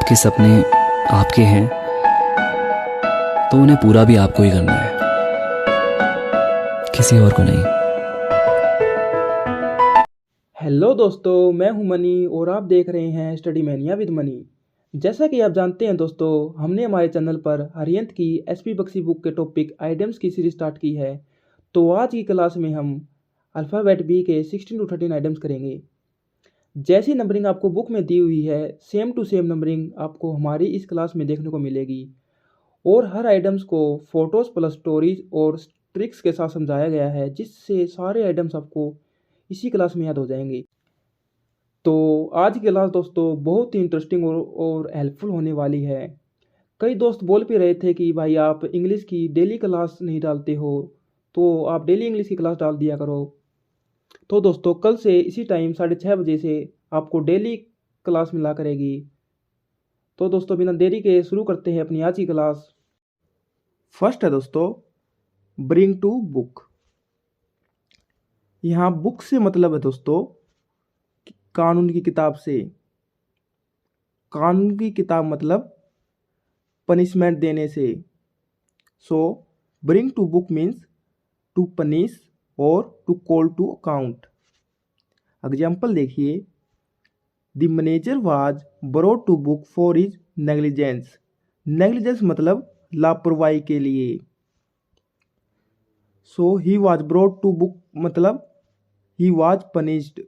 आपके सपने आपके हैं तो उन्हें पूरा भी आपको ही करना है, किसी और को नहीं। हेलो दोस्तों, मैं हूं मनी और आप देख रहे हैं स्टडी मैनिया विद मनी। जैसा कि आप जानते हैं दोस्तों, हमने हमारे चैनल पर हरियंत की एसपी बख्शी बुक के टॉपिक आइटम्स की सीरीज स्टार्ट की है। तो आज की क्लास में हम अल्फ़ाबेट बी के 16 to 13 आइटम्स करेंगे। जैसी नंबरिंग आपको बुक में दी हुई है, सेम टू सेम नंबरिंग आपको हमारी इस क्लास में देखने को मिलेगी। और हर आइटम्स को फोटोज़ प्लस स्टोरीज और ट्रिक्स के साथ समझाया गया है, जिससे सारे आइटम्स आपको इसी क्लास में याद हो जाएंगे। तो आज की क्लास दोस्तों बहुत ही इंटरेस्टिंग और हेल्पफुल होने वाली है। कई दोस्त बोल भी रहे थे कि भाई आप इंग्लिश की डेली क्लास नहीं डालते हो, तो आप डेली इंग्लिश की क्लास डाल दिया करो। तो दोस्तों कल से इसी टाइम 6:30 बजे से आपको डेली क्लास मिला करेगी। तो दोस्तों बिना देरी के शुरू करते हैं अपनी आज की क्लास। फर्स्ट है दोस्तों, ब्रिंग टू बुक। यहाँ बुक से मतलब है दोस्तों कानून की किताब से। कानून की किताब मतलब पनिशमेंट देने से। So bring to book means to punish और to call to account. Example देखिए, the manager was brought to book for his negligence. Negligence मतलब लापरवाही के लिए। So he was brought to book मतलब ही वाज पनिश्ड।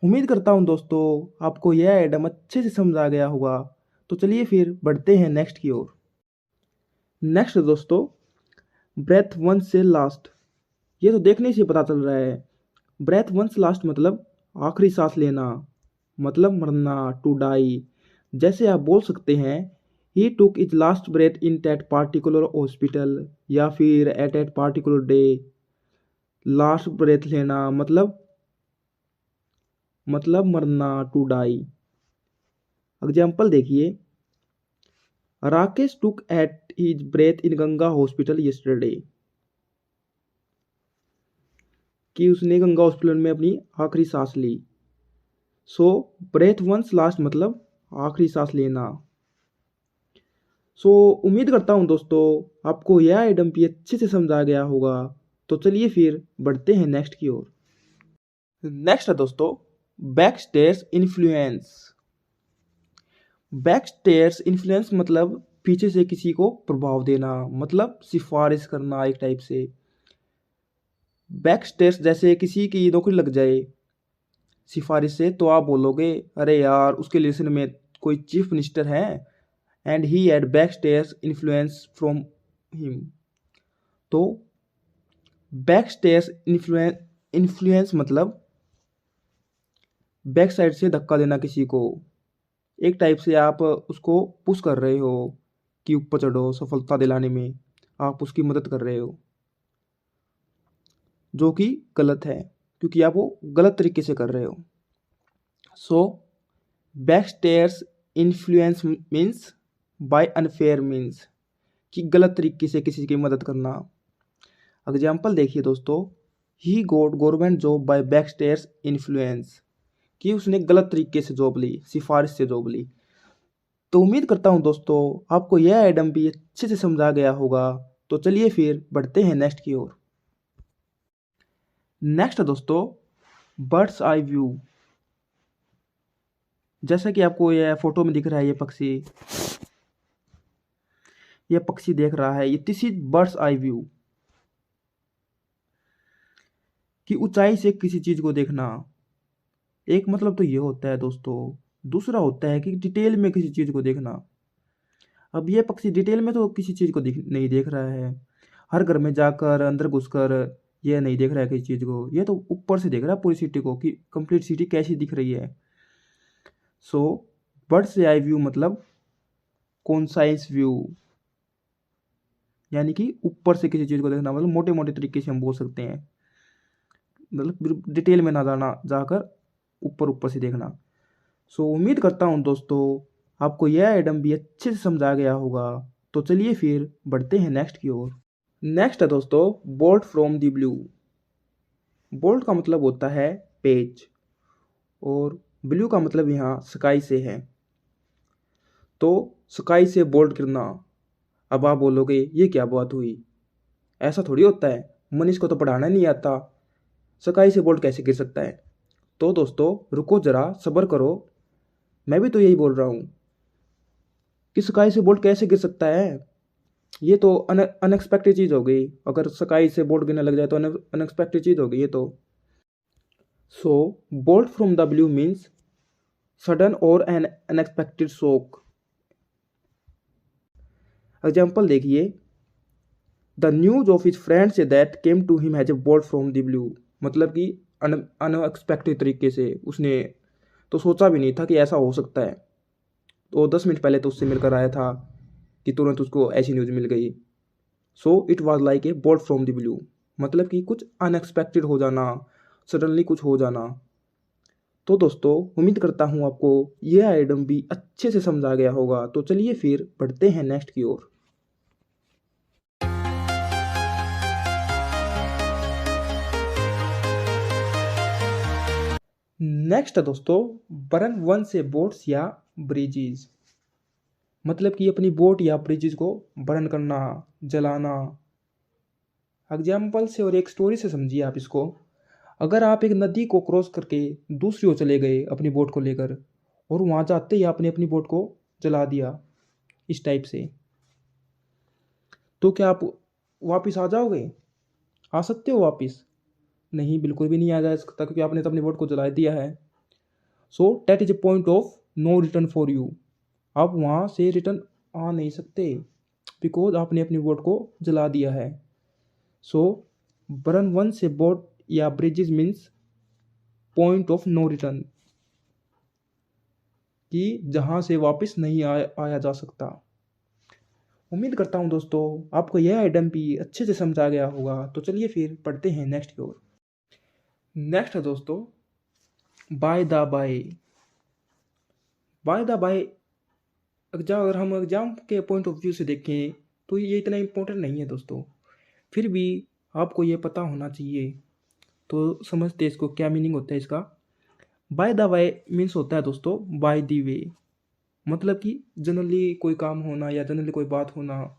उम्मीद करता हूँ दोस्तों आपको यह आइटम अच्छे से समझ आ गया होगा। तो चलिए फिर बढ़ते हैं नेक्स्ट की ओर। नेक्स्ट दोस्तों, ब्रेथ वन से लास्ट। ये तो देखने से पता चल रहा है। ब्रेथ वन से लास्ट मतलब आखिरी सांस लेना, मतलब मरना, टू डाई। जैसे आप बोल सकते हैं he took his last breath in that particular hospital, या फिर at at particular day. Last breath लेना मतलब मरना, टू डाई। एग्जाम्पल देखिए, Rakesh took at his breath in Ganga hospital yesterday. कि उसने गंगा हॉस्पिटल में अपनी आखिरी सांस ली। सो ब्रेथ वंस लास्ट मतलब आखिरी सांस लेना। सो उम्मीद करता हूँ दोस्तों आपको यह आइटम भी अच्छे से समझा गया होगा। तो चलिए फिर बढ़ते हैं नेक्स्ट की ओर। नेक्स्ट है दोस्तों, back stairs influence. Back stairs influence मतलब पीछे से किसी को प्रभाव देना, मतलब सिफारिश करना एक टाइप से। बैक स्टेयर्स जैसे किसी की नौकरी लग जाए सिफारिश से, तो आप बोलोगे अरे यार उसके रिलेशन में कोई चीफ मिनिस्टर है and he had back stairs influence from him. तो बैक स्टेयर्स इन्फ्लुएंस मतलब बैक साइड से धक्का देना किसी को। एक टाइप से आप उसको पुश कर रहे हो कि ऊपर चढ़ो, सफलता दिलाने में आप उसकी मदद कर रहे हो, जो कि गलत है क्योंकि आप वो गलत तरीके से कर रहे हो। So back stairs influence means by unfair means कि गलत तरीके से किसी की मदद करना। एग्जाम्पल देखिए दोस्तों, he got government job buy back stairs influence, कि उसने गलत तरीके से जॉब ली, सिफारिश से जॉब ली। तो उम्मीद करता हूँ दोस्तों आपको यह आइटम भी अच्छे से समझा गया होगा। तो चलिए फिर बढ़ते हैं नेक्स्ट की ओर। नेक्स्ट है दोस्तों, बर्ड्स आई व्यू। जैसा कि आपको यह फोटो में दिख रहा है, ये पक्षी देख रहा है, ये this is birds eye view. कि ऊंचाई से किसी चीज को देखना। एक मतलब तो ये होता है दोस्तों, दूसरा होता है कि डिटेल में किसी चीज को देखना। अब ये पक्षी डिटेल में तो किसी चीज को नहीं देख रहा है, हर घर में जाकर अंदर घुसकर ये नहीं देख रहा है किसी चीज को। ये तो ऊपर से देख रहा है पूरी सिटी को कि कंप्लीट सिटी कैसी दिख रही है। सो बर्ड्स आई व्यू मतलब कॉन्साइस व्यू, यानी कि ऊपर से किसी चीज को देखना, मतलब मोटे मोटे तरीके से हम बोल सकते हैं, मतलब डिटेल में ना जाना, जाकर ऊपर ऊपर से देखना। सो उम्मीद करता हूँ दोस्तों आपको यह आइटम भी अच्छे से समझा गया होगा। तो चलिए फिर बढ़ते हैं नेक्स्ट की ओर। नेक्स्ट है दोस्तों, bolt from the blue. Bolt का मतलब होता है पेज, और ब्लू का मतलब यहाँ स्काई से है। तो स्काई से बोल्ट गिरना। अब आप बोलोगे ये क्या बात हुई, ऐसा थोड़ी होता है, मनीष को तो पढ़ाना नहीं आता, स्काई से बोल्ट कैसे गिर सकता है। तो दोस्तों रुको ज़रा, सब्र करो, मैं भी तो यही बोल रहा हूँ कि स्काई से बोल्ट कैसे गिर सकता है। ये तो अनएक्सपेक्टेड चीज़ हो गई, अगर स्काई से बोल्ट गिरने लग जाए तो अनएक्सपेक्टेड चीज़ हो गई ये तो। So bolt from the blue means sudden और एन अनएक्सपेक्टेड शॉक। एग्जाम्पल देखिए, the news of his friend से that came to him has a bolt from the blue. मतलब कि अनएक्सपेक्टेड तरीके से, उसने तो सोचा भी नहीं था कि ऐसा हो सकता है, तो 10 मिनट पहले तो उससे मिलकर आया था कि तुरंत उसको ऐसी न्यूज़ मिल गई। So it was like a bolt from the blue, मतलब कि कुछ अनएक्सपेक्टेड हो जाना, सडनली कुछ हो जाना। तो दोस्तों उम्मीद करता हूँ आपको यह आइटम भी अच्छे से समझा गया होगा। तो चलिए फिर बढ़ते हैं नेक्स्ट की ओर। नेक्स्ट है दोस्तों, बर्न वन से बोट्स या ब्रिजेज। मतलब कि अपनी बोट या ब्रिजेज को बर्न करना, जलाना। एग्जाम्पल से और एक स्टोरी से समझिए आप इसको। अगर आप एक नदी को क्रॉस करके दूसरी ओर चले गए अपनी बोट को लेकर, और वहाँ जाते ही आपने अपनी बोट को जला दिया इस टाइप से, तो क्या आप वापस आ जाओगे? आ सकते हो वापस? नहीं, बिल्कुल भी नहीं आ जा सकता, क्योंकि आपने तो अपनी बोट को जला दिया है। So date is a point of no return for you. आप वहाँ से रिटर्न आ नहीं सकते, बिकॉज आपने अपनी बोट को जला दिया है। So burn one's boat या bridges means point of no return, कि जहाँ से वापस नहीं आया जा सकता। उम्मीद करता हूँ दोस्तों आपको यह आइटम भी अच्छे से समझा गया होगा। तो चलिए फिर पढ़ते हैं नेक्स्ट की ओर। नेक्स्ट है दोस्तों, by the by. By the by अगर हम एग्जाम के पॉइंट ऑफ व्यू से देखें तो ये इतना इम्पोर्टेंट नहीं है दोस्तों, फिर भी आपको ये पता होना चाहिए। तो समझते इसको क्या मीनिंग होता है इसका। बाय द बाय मीन्स होता है दोस्तों बाय द वे। मतलब कि जनरली कोई काम होना या जनरली कोई बात होना,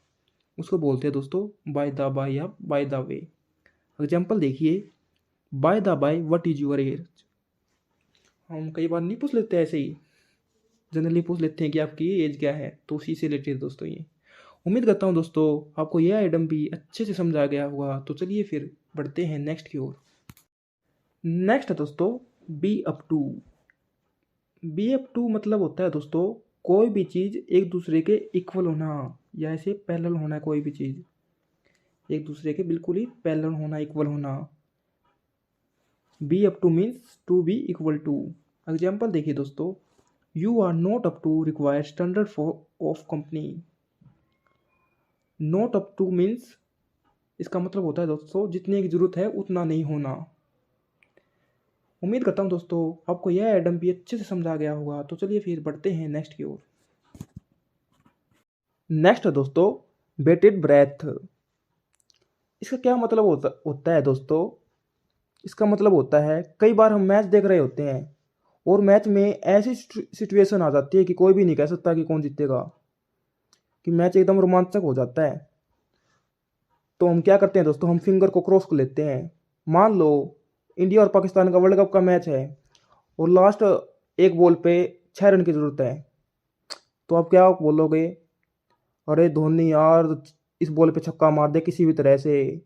उसको बोलते हैं दोस्तों बाय द बाय या बाय द वे। एग्जाम्पल देखिए, bye the by what is your age. हम कई बार नहीं पूछ लेते ऐसे ही, जनरली पूछ लेते हैं कि आपकी एज क्या है, तो उसी से रिलेटेड दोस्तों ये। उम्मीद करता हूँ दोस्तों आपको यह आइटम भी अच्छे से समझा गया होगा। तो चलिए फिर बढ़ते हैं नेक्स्ट की ओर। नेक्स्ट है दोस्तों, be up to. Be up to मतलब होता है दोस्तों कोई भी चीज़ एक दूसरे के इक्वल होना, या ऐसे पैरेलल होना। कोई भी चीज़ एक दूसरे के बिल्कुल ही पैरेलल होना, इक्वल होना। Be up to means to be equal to. Example देखिए दोस्तों, you are not up to required standard for of company. Not up to means इसका मतलब होता है दोस्तों जितने की ज़रूरत है उतना नहीं होना। उम्मीद करता हूँ दोस्तों आपको यह आइटम भी अच्छे से समझा गया होगा। तो चलिए फिर बढ़ते हैं नेक्स्ट की ओर। नेक्स्ट है दोस्तों, बेटेड ब्रेथ। इसका क्या मतलब होता है दोस्तों? इसका मतलब होता है कई बार हम मैच देख रहे होते हैं और मैच में ऐसी सिचुएशन आ जाती है कि कोई भी नहीं कह सकता कि कौन जीतेगा, कि मैच एकदम रोमांचक हो जाता है। तो हम क्या करते हैं दोस्तों, हम फिंगर को क्रॉस कर लेते हैं। मान लो इंडिया और पाकिस्तान का वर्ल्ड कप का मैच है और लास्ट एक बॉल पे 6 रन की ज़रूरत है, तो आप क्या बोलोगे? अरे धोनी यार, इस बॉल पे छक्का मार दे किसी भी तरह से,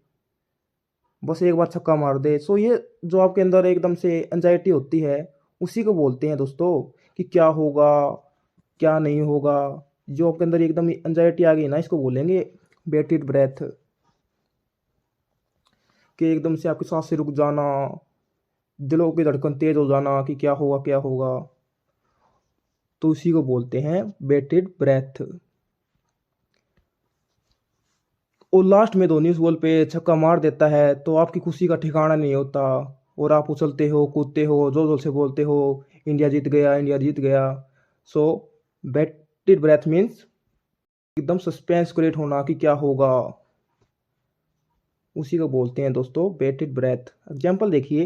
बस एक बार छक्का मार दे। सो ये जो आपके अंदर एकदम से एंजाइटी होती है, उसी को बोलते हैं दोस्तों कि क्या होगा क्या नहीं होगा। जो आपके अंदर एकदम एंजाइटी आ गई ना, इसको बोलेंगे बेटेड ब्रेथ। कि एकदम से आपकी सांसें रुक जाना, दिलों की धड़कन तेज हो जाना कि क्या होगा क्या होगा, तो उसी को बोलते हैं बेटेड ब्रेथ। और लास्ट में धोनी उस बॉल पे छक्का मार देता है तो आपकी खुशी का ठिकाना नहीं होता, और आप उछलते हो, कूदते हो, जोर जोर से बोलते हो इंडिया जीत गया, इंडिया जीत गया। सो बेटेड ब्रेथ मीन्स एकदम सस्पेंस क्रिएट होना कि क्या होगा, उसी को बोलते हैं दोस्तों बेटेड ब्रेथ। एग्जाम्पल देखिए,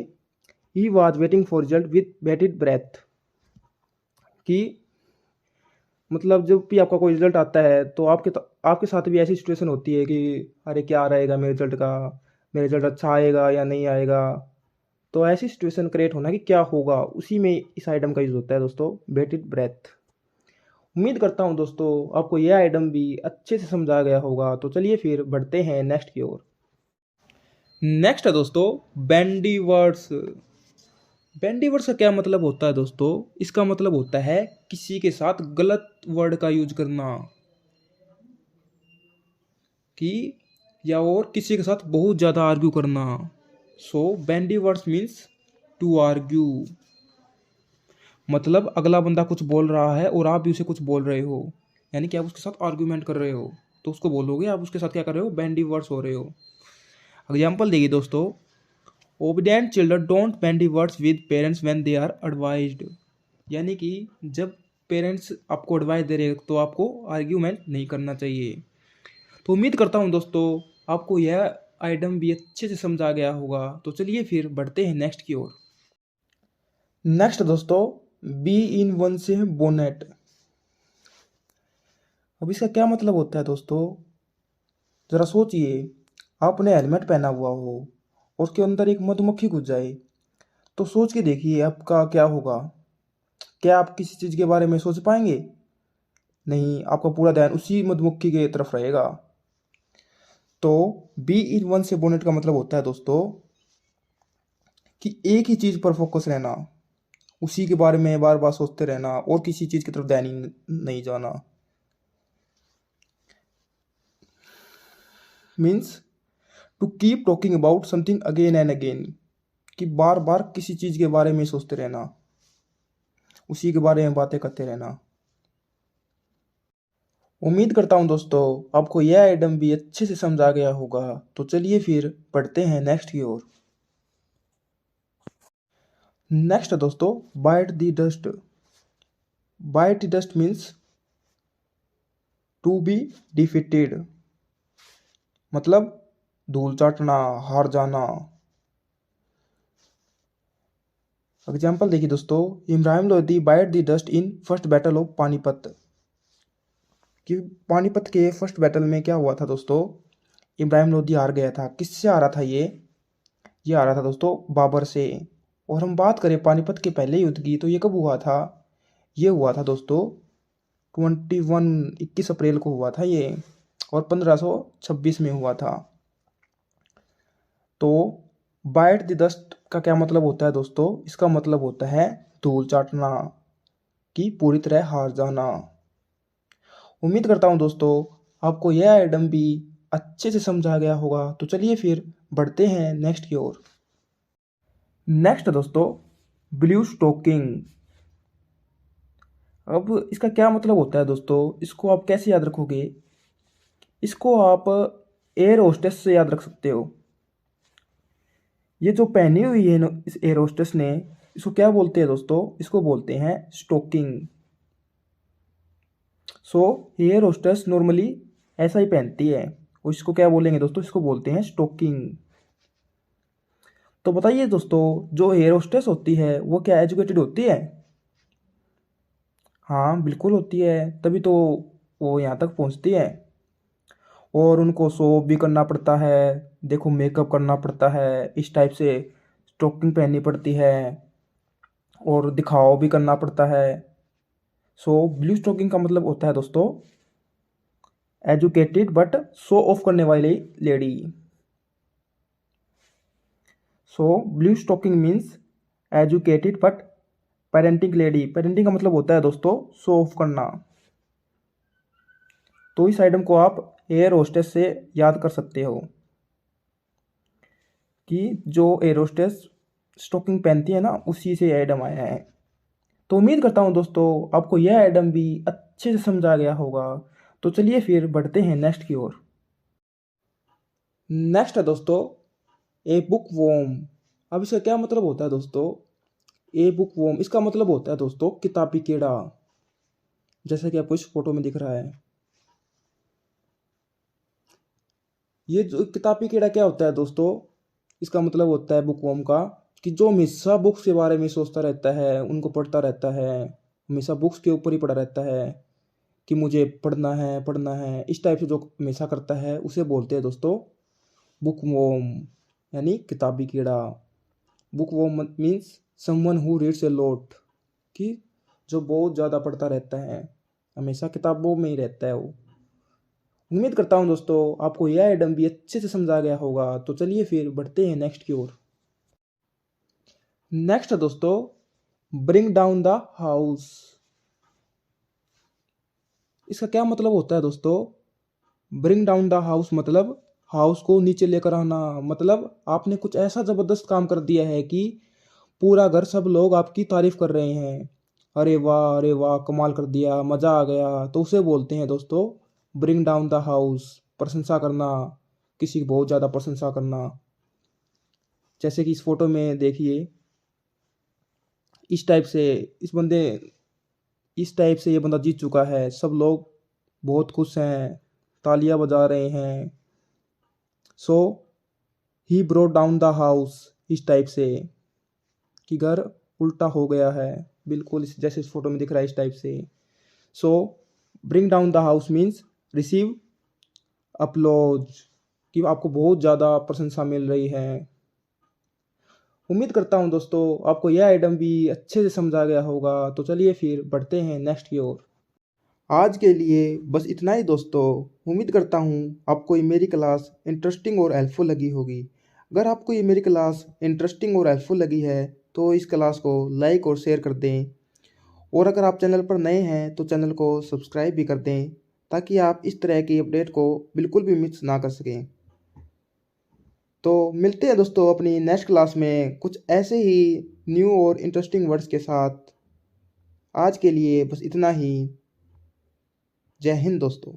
he was waiting for result with bated breath. कि मतलब जब भी आपका कोई रिजल्ट आता है तो आपके साथ भी ऐसी सिचुएशन होती है कि अरे क्या रहेगा मेरे रिजल्ट का, मेरा रिजल्ट अच्छा आएगा या नहीं आएगा। तो ऐसी सिचुएशन क्रिएट होना कि क्या होगा, उसी में इस आइटम का यूज़ होता है दोस्तों, बेटेड ब्रेथ। उम्मीद करता हूँ दोस्तों आपको यह आइटम भी अच्छे से समझा गया होगा। तो चलिए फिर बढ़ते हैं नेक्स्ट की ओर। नेक्स्ट है दोस्तों बैंडी वर्ड्स। बैंडी वर्ड्स का क्या मतलब होता है दोस्तों? इसका मतलब होता है किसी के साथ गलत वर्ड का यूज करना, कि या और किसी के साथ बहुत ज़्यादा आर्ग्यू करना। So bandy words means to argue. मतलब अगला बंदा कुछ बोल रहा है और आप भी उसे कुछ बोल रहे हो, यानी कि आप उसके साथ आर्ग्यूमेंट कर रहे हो, तो उसको बोलोगे आप उसके साथ क्या कर रहे हो, बैंडी वर्ड्स हो रहे हो। एग्जाम्पल देखिए दोस्तों, obedient children don't bandy words with parents when they are advised. यानी कि जब पेरेंट्स आपको एडवाइस दे रहे हो तो आपको आर्ग्यूमेंट नहीं करना चाहिए। तो उम्मीद करता हूँ दोस्तों आपको यह आइटम भी अच्छे से समझा गया होगा। तो चलिए फिर बढ़ते हैं नेक्स्ट की ओर। नेक्स्ट दोस्तों बी इन वन से बोनेट। अब इसका क्या मतलब होता है दोस्तों? ज़रा सोचिए, आपने हेलमेट पहना हुआ हो और उसके अंदर एक मधुमक्खी घुस जाए, तो सोच के देखिए आपका क्या होगा। क्या आप किसी चीज़ के बारे में सोच पाएंगे? नहीं, आपका पूरा ध्यान उसी मधुमक्खी के तरफ रहेगा। तो बी इन वन से बोनेट का मतलब होता है दोस्तों कि एक ही चीज़ पर फोकस रहना, उसी के बारे में बार बार सोचते रहना और किसी चीज़ की तरफ ध्यान ही नहीं जाना। Means to keep talking about something again and again, कि बार बार किसी चीज़ के बारे में सोचते रहना, उसी के बारे में बातें करते रहना। उम्मीद करता हूँ दोस्तों आपको यह आइटम भी अच्छे से समझा गया होगा। तो चलिए फिर बढ़ते हैं नेक्स्ट की ओर। नेक्स्ट दोस्तों bite the dust. Bite the dust means to be defeated, मतलब धूल चाटना, हार जाना। एग्जाम्पल देखिए दोस्तों, Ibrahim Lodi bite the dust in first battle of Panipat. कि पानीपत के फर्स्ट बैटल में क्या हुआ था दोस्तों, इब्राहिम लोधी हार गया था। किससे हारा था ये हारा था दोस्तों बाबर से। और हम बात करें पानीपत के पहले युद्ध की, तो ये कब हुआ था? ये हुआ था दोस्तों 21 अप्रैल को हुआ था ये, और 1526 में हुआ था। तो बाइट द डस्ट का क्या मतलब होता है दोस्तों? इसका मतलब होता है धूल चाटना, कि पूरी तरह हार जाना। उम्मीद करता हूँ दोस्तों आपको यह आइटम भी अच्छे से समझा गया होगा। तो चलिए फिर बढ़ते हैं नेक्स्ट की ओर। नेक्स्ट दोस्तों ब्लू स्टोकिंग। अब इसका क्या मतलब होता है दोस्तों? इसको आप कैसे याद रखोगे? इसको आप एयर होस्टेस से याद रख सकते हो। ये जो पहनी हुई है इस एयर होस्टेस ने, इसको क्या बोलते हैं दोस्तों? इसको बोलते हैं स्टोकिंग। सो एयर होस्टेस नॉर्मली ऐसा ही पहनती है, और इसको क्या बोलेंगे दोस्तों? इसको बोलते हैं स्टोकिंग। तो बताइए दोस्तों, जो एयर होस्टेस होती है वो क्या एजुकेटेड होती है? हाँ बिल्कुल होती है, तभी तो वो यहाँ तक पहुँचती है। और उनको शो भी करना पड़ता है, देखो मेकअप करना पड़ता है, इस टाइप से स्टोकिंग पहननी पड़ती है, और दिखावा भी करना पड़ता है। सो ब्लू स्टोकिंग का मतलब होता है दोस्तों एजुकेटेड बट शो ऑफ करने वाली lady. So blue stocking means educated but parenting lady. Parenting का मतलब होता है दोस्तों शो ऑफ करना। तो इस आइटम को आप एयर होस्टेस से याद कर सकते हो, कि जो एयर होस्टेस स्टोकिंग पहनती है ना, उसी से आइटम आया है। तो उम्मीद करता हूँ दोस्तों आपको यह आइटम भी अच्छे से समझा गया होगा। तो चलिए फिर बढ़ते हैं नेक्स्ट की ओर। नेक्स्ट है दोस्तों ए बुक वॉर्म। अब इसका क्या मतलब होता है दोस्तों? ए बुक वॉर्म, इसका मतलब होता है दोस्तों किताबी कीड़ा, जैसा कि आपको इस फोटो में दिख रहा है। ये जो किताबी कीड़ा क्या होता है दोस्तों? इसका मतलब होता है बुक वॉर्म का, कि जो हमेशा बुक्स के बारे में सोचता रहता है, उनको पढ़ता रहता है, हमेशा बुक्स के ऊपर ही पड़ा रहता है, कि मुझे पढ़ना है, इस टाइप से जो हमेशा करता है उसे बोलते हैं दोस्तों बुक वॉर्म, यानी किताबी कीड़ा। Book worm means someone who reads a lot, कि जो बहुत ज़्यादा पढ़ता रहता है, हमेशा किताबों में ही रहता है वो। उम्मीद करता हूँ दोस्तों आपको यह आइटम भी अच्छे से समझा गया होगा। तो चलिए फिर बढ़ते हैं नेक्स्ट की ओर। नेक्स्ट है दोस्तों ब्रिंग डाउन द हाउस। इसका क्या मतलब होता है दोस्तों? ब्रिंग डाउन द हाउस मतलब हाउस को नीचे लेकर आना। मतलब आपने कुछ ऐसा ज़बरदस्त काम कर दिया है कि पूरा घर, सब लोग आपकी तारीफ कर रहे हैं, अरे वाह कमाल कर दिया, मज़ा आ गया। तो उसे बोलते हैं दोस्तों ब्रिंग डाउन द हाउस, प्रशंसा करना, किसी की बहुत ज़्यादा प्रशंसा करना। जैसे कि इस फोटो में देखिए, इस टाइप से इस बंदे इस टाइप से ये बंदा जीत चुका है, सब लोग बहुत खुश हैं, तालियां बजा रहे हैं। सो ही ब्रोट डाउन द हाउस, इस टाइप से कि घर उल्टा हो गया है, बिल्कुल जैसे इस फोटो में दिख रहा है इस टाइप से। So bring down the house means receive applause, कि आपको बहुत ज़्यादा प्रशंसा मिल रही है। उम्मीद करता हूँ दोस्तों आपको यह आइटम भी अच्छे से समझा गया होगा। तो चलिए फिर बढ़ते हैं नेक्स्ट की ओर। आज के लिए बस इतना ही दोस्तों। उम्मीद करता हूँ आपको ये मेरी क्लास इंटरेस्टिंग और हेल्पफुल लगी होगी। अगर आपको ये मेरी क्लास इंटरेस्टिंग और हेल्पफुल लगी है तो इस क्लास को लाइक और शेयर कर दें, और अगर आप चैनल पर नए हैं तो चैनल को सब्सक्राइब भी कर दें, ताकि आप इस तरह की अपडेट को बिल्कुल भी मिस ना कर सकें। तो मिलते हैं दोस्तों अपनी नेक्स्ट क्लास में कुछ ऐसे ही न्यू और इंटरेस्टिंग वर्ड्स के साथ। आज के लिए बस इतना ही। जय हिंद दोस्तों।